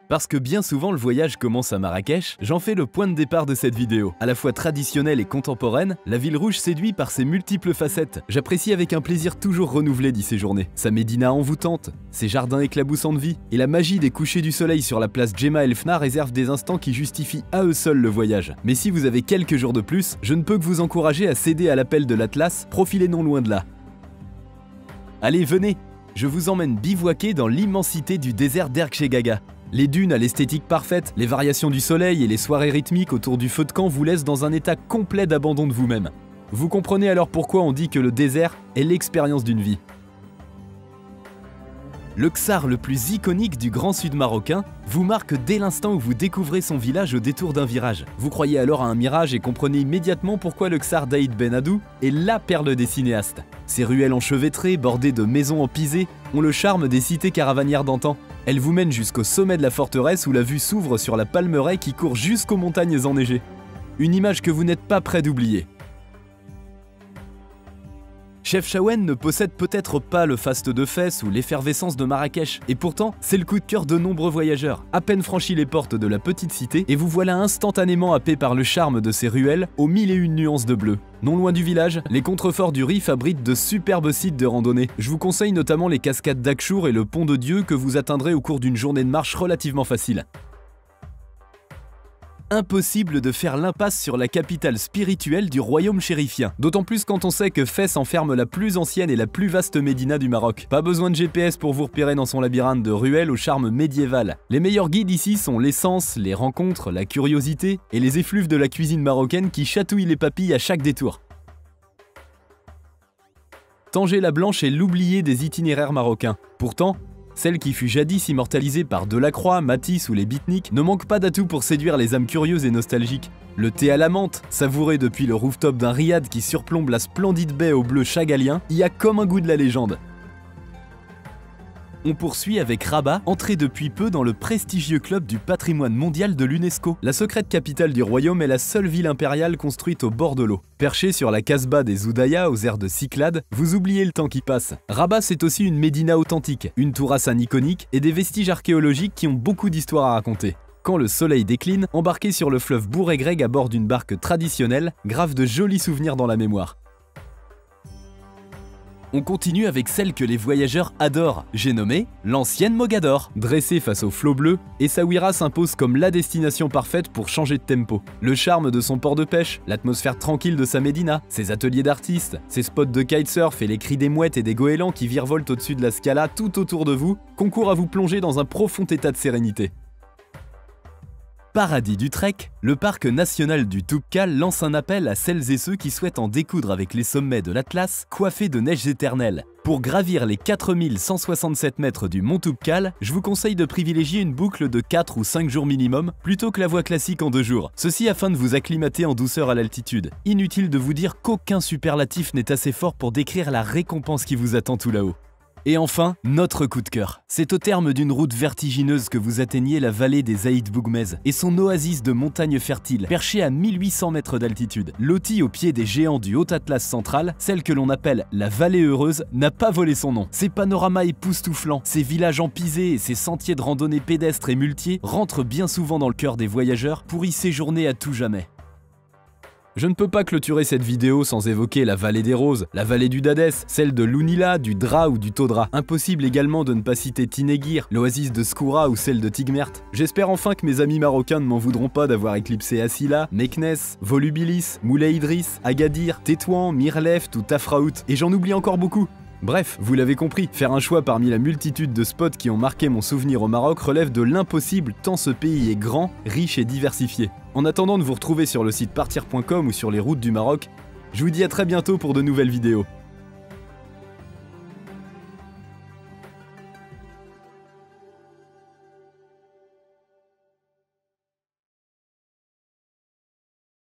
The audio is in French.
Parce que bien souvent le voyage commence à Marrakech, j'en fais le point de départ de cette vidéo. À la fois traditionnelle et contemporaine, la ville rouge séduit par ses multiples facettes. J'apprécie avec un plaisir toujours renouvelé d'y séjourner. Sa médina envoûtante, ses jardins éclaboussants de vie, et la magie des couchers du soleil sur la place Djemma El Fna réservent des instants qui justifient à eux seuls le voyage. Mais si vous avez quelques jours de plus, je ne peux que vous encourager à céder à l'appel de l'Atlas, profilez non loin de là. Allez, venez, je vous emmène bivouaquer dans l'immensité du désert d'Erkcheghaga. Les dunes à l'esthétique parfaite, les variations du soleil et les soirées rythmiques autour du feu de camp vous laissent dans un état complet d'abandon de vous-même. Vous comprenez alors pourquoi on dit que le désert est l'expérience d'une vie. Le Ksar le plus iconique du Grand Sud marocain vous marque dès l'instant où vous découvrez son village au détour d'un virage. Vous croyez alors à un mirage et comprenez immédiatement pourquoi le Ksar d'Aïd Ben Haddou est la perle des cinéastes. Ses ruelles enchevêtrées, bordées de maisons en pisé, ont le charme des cités caravanières d'antan. Elles vous mènent jusqu'au sommet de la forteresse où la vue s'ouvre sur la Palmeraie qui court jusqu'aux montagnes enneigées. Une image que vous n'êtes pas prêt d'oublier. Chefchaouen ne possède peut-être pas le faste de Fès ou l'effervescence de Marrakech, et pourtant, c'est le coup de cœur de nombreux voyageurs. À peine franchi les portes de la petite cité, et vous voilà instantanément happé par le charme de ses ruelles aux mille et une nuances de bleu. Non loin du village, les contreforts du Rif abritent de superbes sites de randonnée. Je vous conseille notamment les cascades d'Akchour et le pont de Dieu que vous atteindrez au cours d'une journée de marche relativement facile. Impossible de faire l'impasse sur la capitale spirituelle du royaume chérifien, d'autant plus quand on sait que Fès enferme la plus ancienne et la plus vaste médina du Maroc. Pas besoin de GPS pour vous repérer dans son labyrinthe de ruelles au charme médiéval. Les meilleurs guides ici sont l'essence, les rencontres, la curiosité et les effluves de la cuisine marocaine qui chatouillent les papilles à chaque détour. Tanger la Blanche est l'oublié des itinéraires marocains. Pourtant, celle qui fut jadis immortalisée par Delacroix, Matisse ou les Beatniks ne manque pas d'atouts pour séduire les âmes curieuses et nostalgiques. Le thé à la menthe, savouré depuis le rooftop d'un riad qui surplombe la splendide baie au bleu chagalien, y a comme un goût de la légende. On poursuit avec Rabat, entré depuis peu dans le prestigieux club du patrimoine mondial de l'UNESCO. La secrète capitale du royaume est la seule ville impériale construite au bord de l'eau. Perchée sur la Casbah des Oudaya aux airs de Cyclades, vous oubliez le temps qui passe. Rabat, c'est aussi une médina authentique, une tour Hassan iconique et des vestiges archéologiques qui ont beaucoup d'histoires à raconter. Quand le soleil décline, embarquez sur le fleuve Bouregreg à bord d'une barque traditionnelle, grave de jolis souvenirs dans la mémoire. On continue avec celle que les voyageurs adorent, j'ai nommé l'ancienne Mogador. Dressée face au flot bleu, Essaouira s'impose comme la destination parfaite pour changer de tempo. Le charme de son port de pêche, l'atmosphère tranquille de sa médina, ses ateliers d'artistes, ses spots de kitesurf et les cris des mouettes et des goélands qui virevoltent au-dessus de la Scala tout autour de vous, concourent à vous plonger dans un profond état de sérénité. Paradis du trek, le parc national du Toubkal lance un appel à celles et ceux qui souhaitent en découdre avec les sommets de l'Atlas, coiffés de neiges éternelles. Pour gravir les 4167 mètres du mont Toubkal, je vous conseille de privilégier une boucle de 4 ou 5 jours minimum, plutôt que la voie classique en 2 jours. Ceci afin de vous acclimater en douceur à l'altitude. Inutile de vous dire qu'aucun superlatif n'est assez fort pour décrire la récompense qui vous attend tout là-haut. Et enfin, notre coup de cœur. C'est au terme d'une route vertigineuse que vous atteignez la vallée des Aïd Bougmez et son oasis de montagnes fertiles, perchée à 1800 mètres d'altitude. Lotie au pied des géants du Haut Atlas central, celle que l'on appelle la Vallée Heureuse n'a pas volé son nom. Ses panoramas époustouflants, ses villages empisés et ses sentiers de randonnée pédestres et muletiers rentrent bien souvent dans le cœur des voyageurs pour y séjourner à tout jamais. Je ne peux pas clôturer cette vidéo sans évoquer la vallée des Roses, la vallée du Dadès, celle de l'Ounila, du Dra ou du Todra. Impossible également de ne pas citer Tinegir, l'oasis de Skoura ou celle de Tigmert. J'espère enfin que mes amis marocains ne m'en voudront pas d'avoir éclipsé Asila, Meknes, Volubilis, Moulay Idriss, Agadir, Tétouan, Mirleft ou Tafraout. Et j'en oublie encore beaucoup. Bref, vous l'avez compris, faire un choix parmi la multitude de spots qui ont marqué mon souvenir au Maroc relève de l'impossible tant ce pays est grand, riche et diversifié. En attendant de vous retrouver sur le site partir.com ou sur les routes du Maroc, je vous dis à très bientôt pour de nouvelles vidéos.